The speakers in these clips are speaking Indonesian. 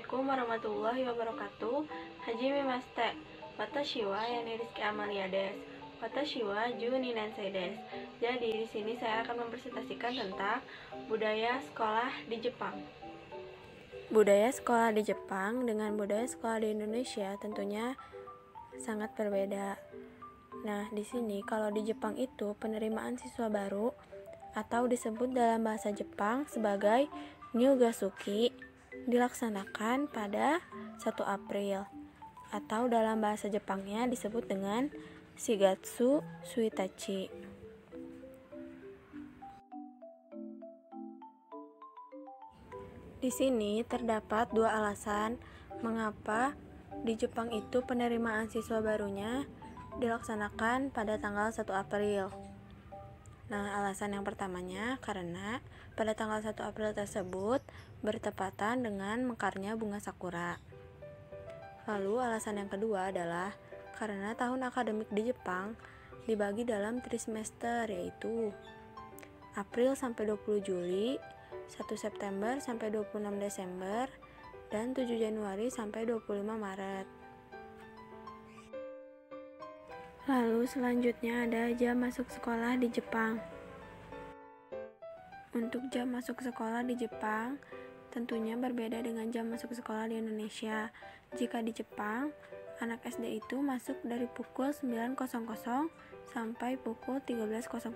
Assalamualaikum warahmatullahi wabarakatuh. Hajime Maste. Watashi wa Yani Rizky Amalia des. Watashi wa Ju Ninansei des. Jadi di sini saya akan mempresentasikan tentang budaya sekolah di Jepang. Budaya sekolah di Jepang dengan budaya sekolah di Indonesia tentunya sangat berbeda. Nah, di sini kalau di Jepang itu penerimaan siswa baru atau disebut dalam bahasa Jepang sebagai Nyugasuki dilaksanakan pada 1 April atau dalam bahasa Jepangnya disebut dengan Shigatsu Suitachi. Di sini terdapat 2 alasan mengapa di Jepang itu penerimaan siswa barunya dilaksanakan pada tanggal 1 April. Nah, alasan yang pertamanya karena pada tanggal 1 April tersebut bertepatan dengan mekarnya bunga sakura. Lalu alasan yang kedua adalah karena tahun akademik di Jepang dibagi dalam trimester, yaitu April sampai 20 Juli, 1 September sampai 26 Desember, dan 7 Januari sampai 25 Maret. Lalu selanjutnya ada jam masuk sekolah di Jepang. Untuk jam masuk sekolah di Jepang tentunya berbeda dengan jam masuk sekolah di Indonesia. Jika di Jepang, anak SD itu masuk dari pukul 9.00 sampai pukul 13.00.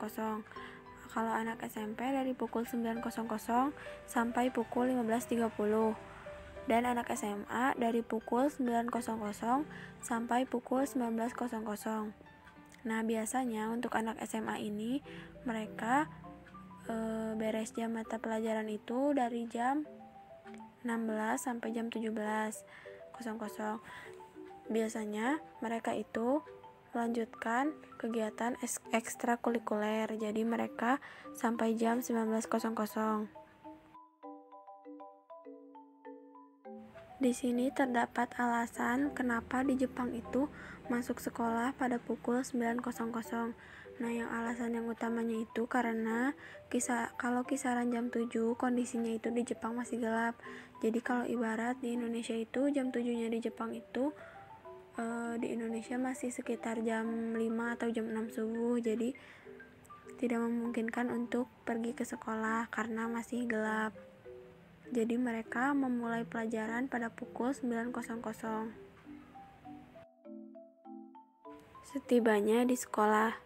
Kalau anak SMP dari pukul 9.00 sampai pukul 15.30. Dan anak SMA dari pukul 9.00 sampai pukul 19.00. Nah, biasanya untuk anak SMA ini mereka beres jam mata pelajaran itu dari jam 16 sampai jam 17.00. Biasanya mereka itu melanjutkan kegiatan ekstrakurikuler, jadi mereka sampai jam 19.00. Di sini terdapat alasan kenapa di Jepang itu masuk sekolah pada pukul 9.00. Nah, yang alasan yang utamanya itu karena kalau kisaran jam 7 kondisinya itu di Jepang masih gelap. Jadi kalau ibarat di Indonesia itu jam 7-nya di Jepang itu di Indonesia masih sekitar jam 5 atau jam 6 subuh. Jadi tidak memungkinkan untuk pergi ke sekolah karena masih gelap. Jadi mereka memulai pelajaran pada pukul 9.00. Setibanya di sekolah.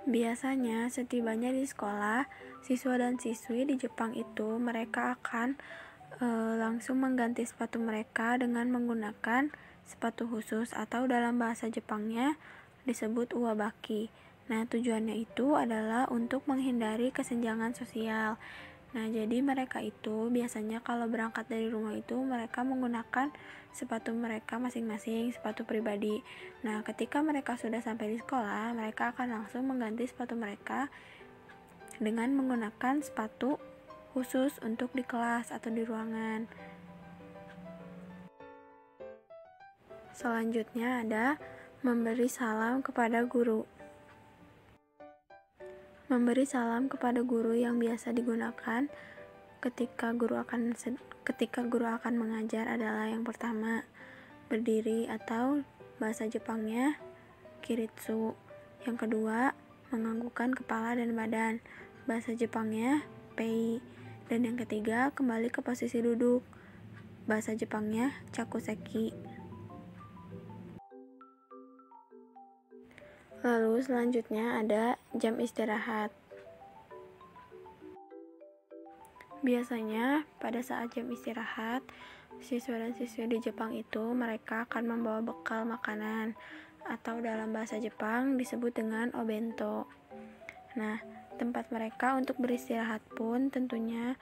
Biasanya setibanya di sekolah, siswa dan siswi di Jepang itu mereka akan langsung mengganti sepatu mereka dengan menggunakan sepatu khusus atau dalam bahasa Jepangnya disebut uwabaki. Nah, tujuannya itu adalah untuk menghindari kesenjangan sosial. Nah, jadi mereka itu biasanya kalau berangkat dari rumah itu mereka menggunakan sepatu mereka masing-masing, sepatu pribadi. Nah, ketika mereka sudah sampai di sekolah, mereka akan langsung mengganti sepatu mereka dengan menggunakan sepatu khusus untuk di kelas atau di ruangan. Selanjutnya ada memberi salam kepada guru. Memberi salam kepada guru yang biasa digunakan ketika guru akan mengajar adalah yang pertama, berdiri atau bahasa Jepangnya kiritsu. Yang kedua, menganggukkan kepala dan badan, bahasa Jepangnya pei. Dan yang ketiga, kembali ke posisi duduk, bahasa Jepangnya chakuseki. Lalu selanjutnya ada jam istirahat. Biasanya pada saat jam istirahat, siswa dan siswi di Jepang itu mereka akan membawa bekal makanan atau dalam bahasa Jepang disebut dengan obento. Nah, tempat mereka untuk beristirahat pun tentunya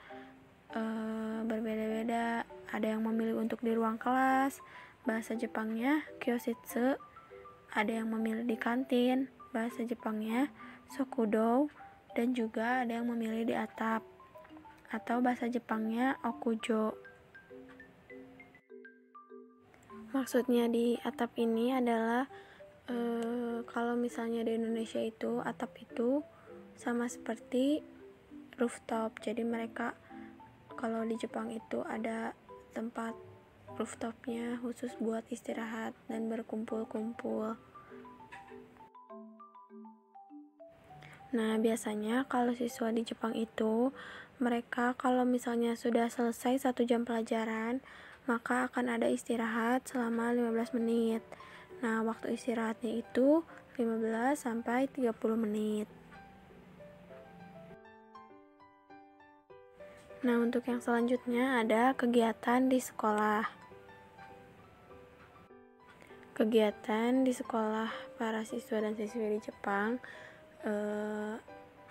berbeda-beda. Ada yang memilih untuk di ruang kelas, bahasa Jepangnya kyoshitsu. Ada yang memilih di kantin, bahasa Jepangnya sokudo, dan juga ada yang memilih di atap atau bahasa Jepangnya okujo. Maksudnya di atap ini adalah kalau misalnya di Indonesia itu atap itu sama seperti rooftop. Jadi mereka kalau di Jepang itu ada tempat rooftopnya khusus buat istirahat dan berkumpul-kumpul. Nah, biasanya kalau siswa di Jepang itu, mereka kalau misalnya sudah selesai 1 jam pelajaran, maka akan ada istirahat selama 15 menit. Nah, waktu istirahatnya itu 15 sampai 30 menit. Nah, untuk yang selanjutnya ada kegiatan di sekolah. Kegiatan di sekolah para siswa dan siswi di Jepang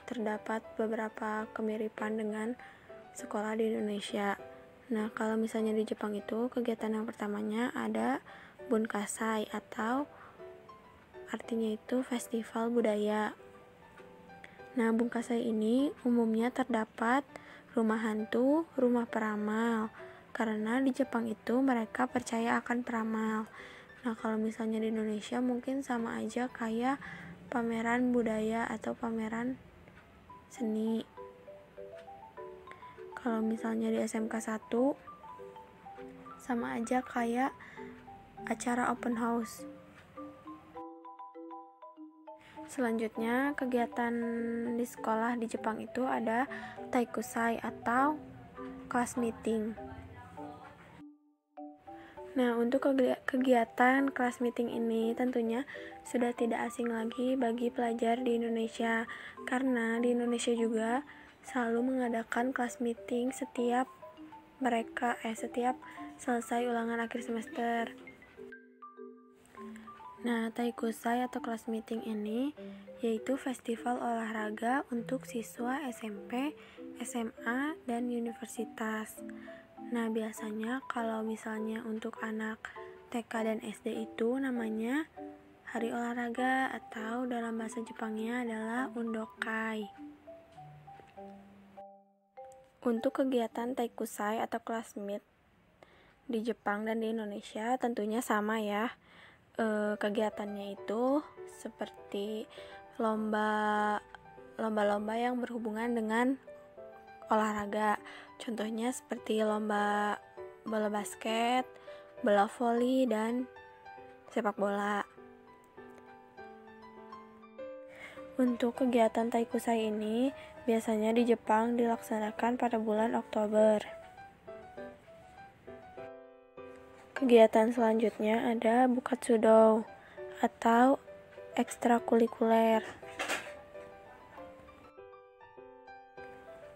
terdapat beberapa kemiripan dengan sekolah di Indonesia. Nah, kalau misalnya di Jepang itu, kegiatan yang pertamanya ada Bunkasai atau artinya itu festival budaya. Nah, Bunkasai ini umumnya terdapat rumah hantu, rumah peramal, karena di Jepang itu mereka percaya akan peramal. Nah, kalau misalnya di Indonesia mungkin sama aja kayak pameran budaya atau pameran seni. Kalau misalnya di SMK 1 sama aja kayak acara open house. Selanjutnya, kegiatan di sekolah di Jepang itu ada Taikusai atau class meeting. Nah, untuk kegiatan class meeting ini tentunya sudah tidak asing lagi bagi pelajar di Indonesia, karena di Indonesia juga selalu mengadakan class meeting setiap selesai ulangan akhir semester. Nah, Taikusai atau class meeting ini yaitu festival olahraga untuk siswa SMP, SMA, dan universitas. Nah, biasanya kalau misalnya untuk anak TK dan SD itu namanya hari olahraga atau dalam bahasa Jepangnya adalah undokai. Untuk kegiatan Taikusai atau class meet di Jepang dan di Indonesia tentunya sama ya. Kegiatannya itu seperti lomba-lomba yang berhubungan dengan olahraga. Contohnya seperti lomba bola basket, bola voli, dan sepak bola. Untuk kegiatan Taikusai ini biasanya di Jepang dilaksanakan pada bulan Oktober. Kegiatan selanjutnya ada Bukatsudo atau ekstrakurikuler.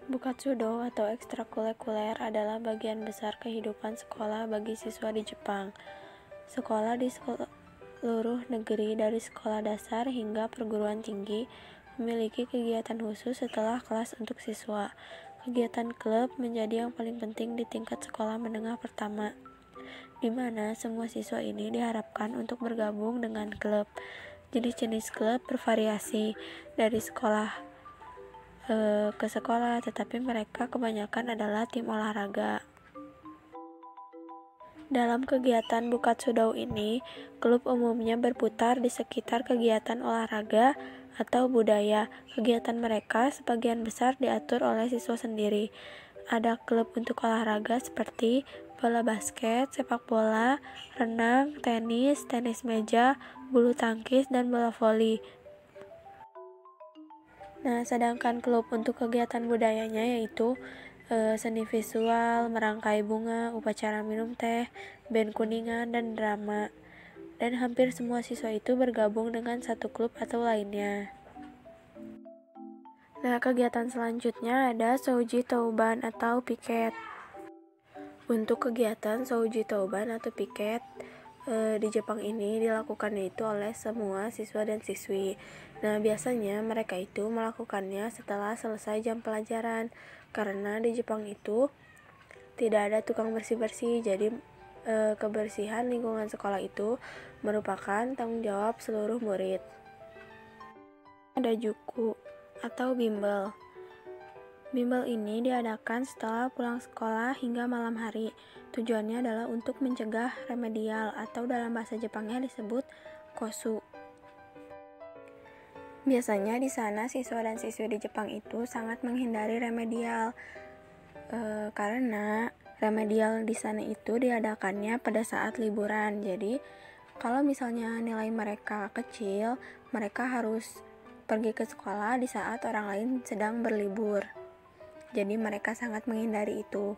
Bukatsudo atau ekstrakurikuler adalah bagian besar kehidupan sekolah bagi siswa di Jepang. Sekolah di seluruh negeri dari sekolah dasar hingga perguruan tinggi memiliki kegiatan khusus setelah kelas untuk siswa. Kegiatan klub menjadi yang paling penting di tingkat sekolah menengah pertama, di mana semua siswa ini diharapkan untuk bergabung dengan klub. Jenis-jenis klub bervariasi dari sekolah ke sekolah, tetapi mereka kebanyakan adalah tim olahraga. Dalam kegiatan Bukatsudo ini, klub umumnya berputar di sekitar kegiatan olahraga atau budaya. Kegiatan mereka sebagian besar diatur oleh siswa sendiri. Ada klub untuk olahraga seperti bola basket, sepak bola, renang, tenis meja, bulu tangkis, dan bola voli. Nah, sedangkan klub untuk kegiatan budayanya yaitu seni visual, merangkai bunga, upacara minum teh, band kuningan, dan drama. Dan hampir semua siswa itu bergabung dengan satu klub atau lainnya. Nah, kegiatan selanjutnya ada Shouji Touban atau piket. Untuk kegiatan Shouji Touban atau piket di Jepang ini dilakukannya itu oleh semua siswa dan siswi. Nah, biasanya mereka itu melakukannya setelah selesai jam pelajaran, karena di Jepang itu tidak ada tukang bersih-bersih, jadi kebersihan lingkungan sekolah itu merupakan tanggung jawab seluruh murid. Ada Juku atau bimbel. Bimbel ini diadakan setelah pulang sekolah hingga malam hari. Tujuannya adalah untuk mencegah remedial atau dalam bahasa Jepangnya disebut kosu. Biasanya di sana siswa dan siswi di Jepang itu sangat menghindari remedial. karena remedial di sana itu diadakannya pada saat liburan. Jadi kalau misalnya nilai mereka kecil, mereka harus pergi ke sekolah di saat orang lain sedang berlibur. Jadi mereka sangat menghindari itu.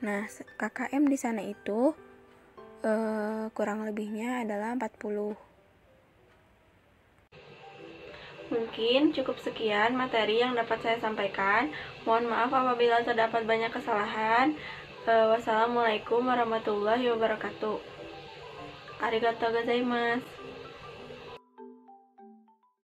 Nah, KKM di sana itu kurang lebihnya adalah 40. Mungkin cukup sekian materi yang dapat saya sampaikan. Mohon maaf apabila terdapat banyak kesalahan. Wassalamualaikum warahmatullahi wabarakatuh. Arigatou gozaimasu.